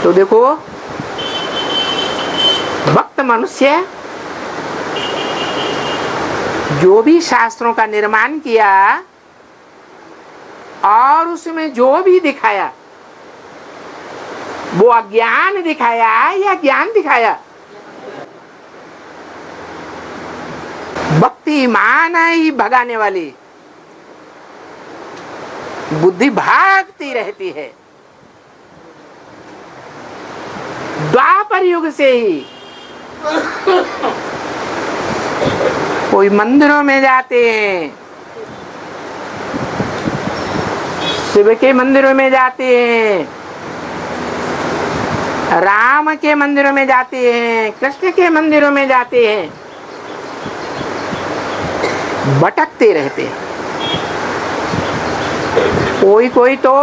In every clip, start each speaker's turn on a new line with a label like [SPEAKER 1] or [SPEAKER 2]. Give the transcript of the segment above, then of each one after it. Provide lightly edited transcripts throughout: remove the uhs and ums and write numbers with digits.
[SPEAKER 1] तो देखो, भक्त मनुष्य जो भी शास्त्रों का निर्माण किया और उसमें जो भी दिखाया वो अज्ञान दिखाया या ज्ञान दिखाया? भक्ति मान ही भगाने वाली, बुद्धि भागती रहती है। द्वापर युग से ही कोई मंदिरों में जाते हैं, शिव के मंदिरों में जाते हैं, राम के मंदिरों में जाते हैं, कृष्ण के मंदिरों में जाते हैं, भटकते रहते हैं। कोई कोई तो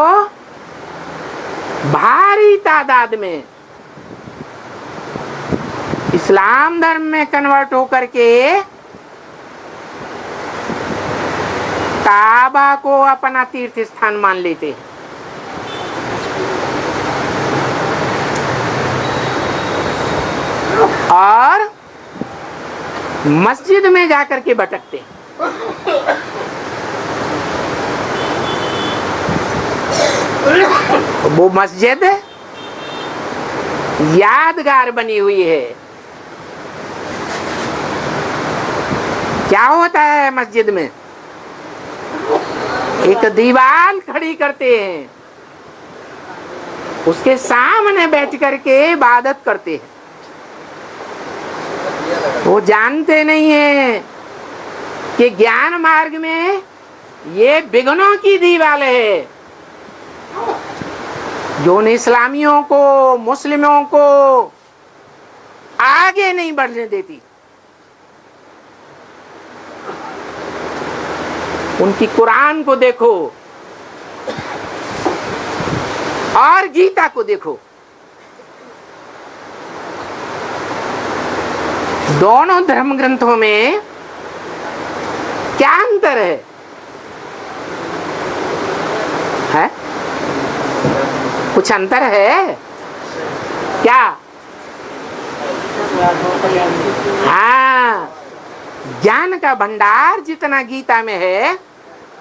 [SPEAKER 1] भारी तादाद में इस्लाम धर्म में कन्वर्ट होकर के काबा को अपना तीर्थ स्थान मान लेते हैं। और मस्जिद में जाकर के भटकते हैं। वो मस्जिद यादगार बनी हुई है। क्या होता है मस्जिद में? एक दीवार खड़ी करते हैं, उसके सामने बैठ करके इबादत करते हैं। वो जानते नहीं है कि ज्ञान मार्ग में ये विघ्नों की दीवार है जो उन इस्लामियों को, मुस्लिमों को आगे नहीं बढ़ने देती। उनकी कुरान को देखो और गीता को देखो, दोनों धर्म ग्रंथों में क्या अंतर है? कुछ अंतर है क्या? हाँ, ज्ञान का भंडार जितना गीता में है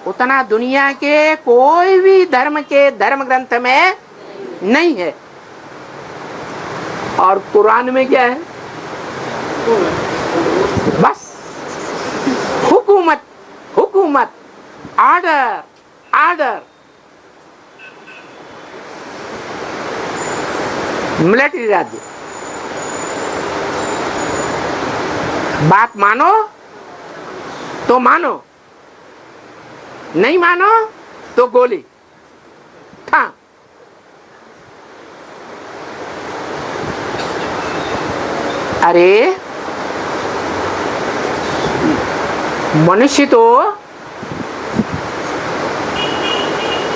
[SPEAKER 1] उतना दुनिया के कोई भी धर्म के धर्म ग्रंथ में नहीं है। और कुरान में क्या है? बस हुकूमत, हुकूमत, आर्डर, आर्डर, मिलिट्री राज्य। बात मानो तो मानो, नहीं मानो तो गोली। हाँ, अरे मनुष्य तो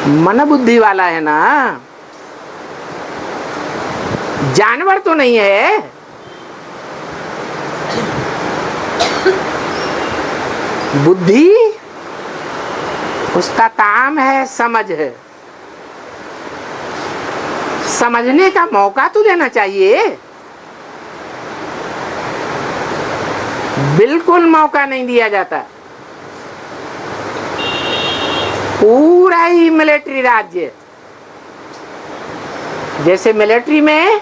[SPEAKER 1] मन बुद्धि वाला है ना, जानवर तो नहीं है। बुद्धि उसका काम है समझ है, समझने का मौका तो देना चाहिए। बिल्कुल मौका नहीं दिया जाता। पूरा ही मिलिट्री राज्य, जैसे मिलिट्री में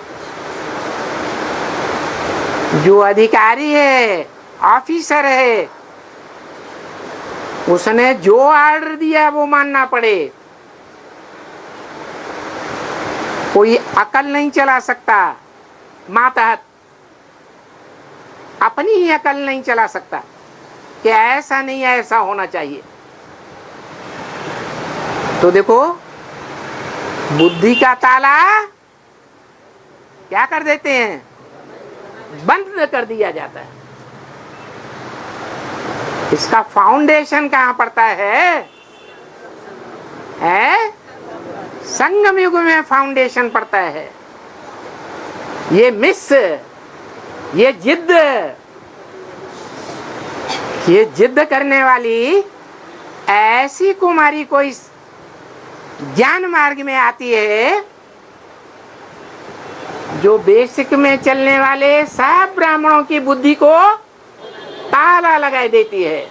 [SPEAKER 1] जो अधिकारी है, ऑफिसर है, उसने जो ऑर्डर दिया वो मानना पड़े। कोई अकल नहीं चला सकता, मातहत अपनी ही अकल नहीं चला सकता कि ऐसा नहीं है, ऐसा होना चाहिए। तो देखो, बुद्धि का ताला क्या कर देते हैं? बंद कर दिया जाता है। इसका फाउंडेशन कहाँ पड़ता है? संगम युग में फाउंडेशन पड़ता है। ये मिस, ये जिद करने वाली ऐसी कुमारी कोई ज्ञान मार्ग में आती है जो बेसिक में चलने वाले सब ब्राह्मणों की बुद्धि को ताला लगा देती है।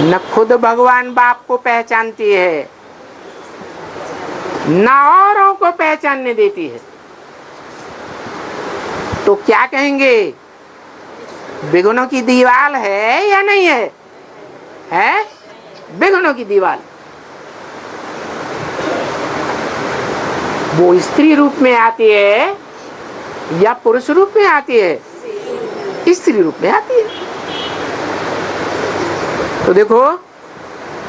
[SPEAKER 1] न खुद भगवान बाप को पहचानती है, न औरों को पहचानने देती है। तो क्या कहेंगे, विघ्नों की दीवार है या नहीं है? है विघ्नों की दीवार। वो स्त्री रूप में आती है या पुरुष रूप में आती है? स्त्री रूप में आती है। तो देखो